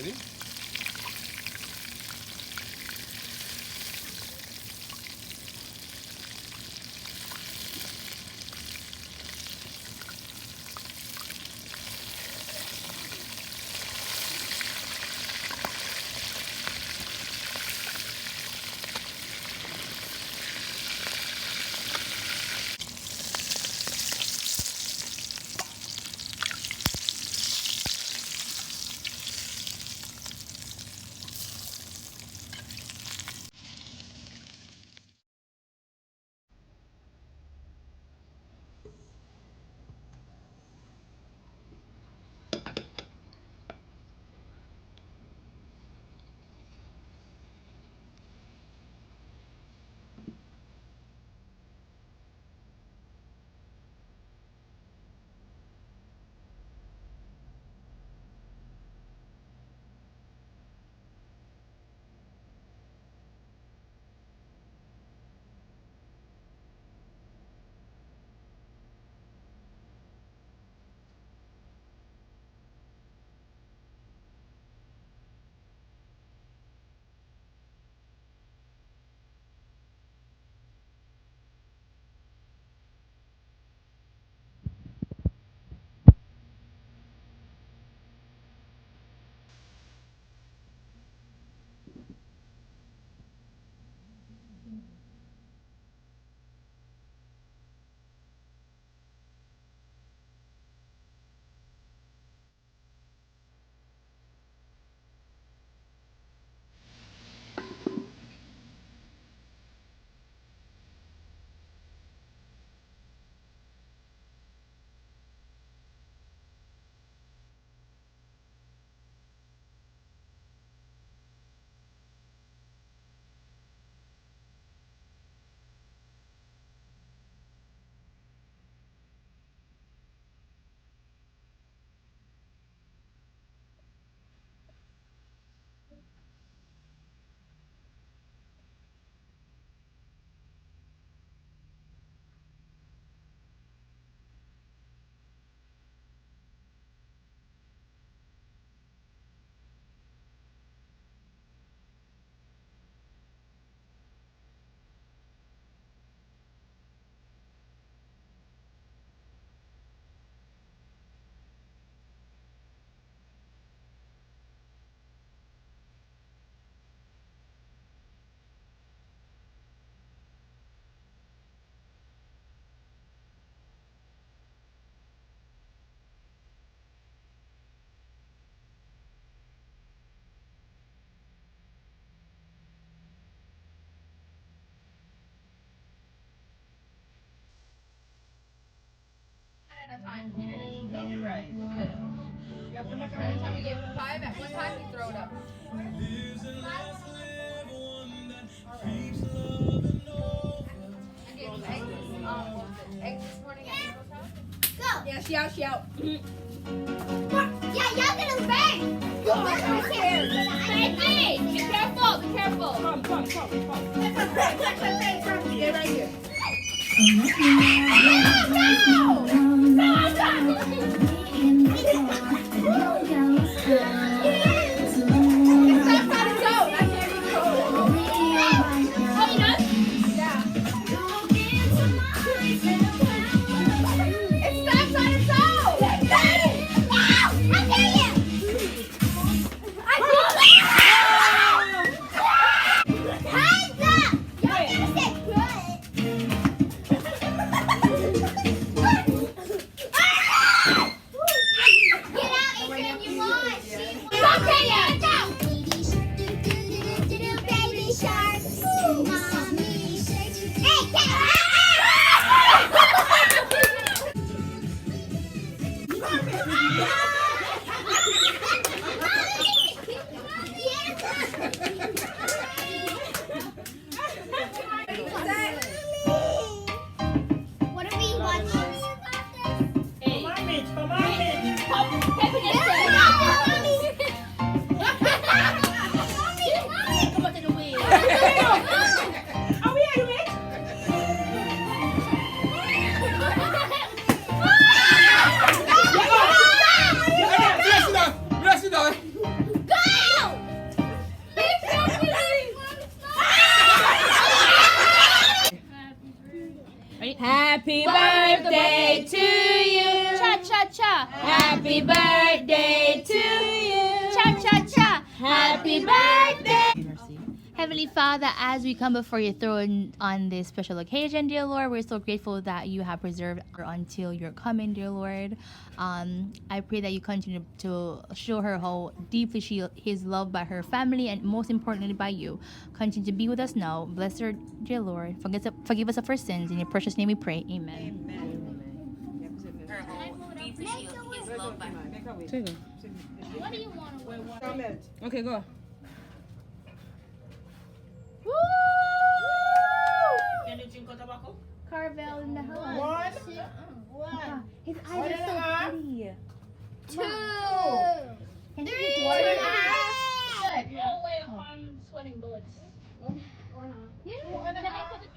Ready? Yeah, she out, she out. Yeah, y'all get his bag. Be careful, be careful. Come. Get right here. Ready? Happy birthday to you. Cha cha cha. Happy birthday to you. Cha cha cha. Happy birthday. Heavenly Father, as we come before your throne on this special occasion, dear Lord, we're so grateful that you have preserved her until your coming, dear Lord. I pray that you continue to show her how deeply she is loved by her family and most importantly by you. Continue to be with us now. Bless her, dear Lord. Forgive us of our sins. In your precious name we pray. Amen. What do you want to wear? Okay, go. Woo! Can you drink tobacco? Carvel in the house. One. His eyes are so pretty. 2, Can you 3, do and it? a half. Can I put the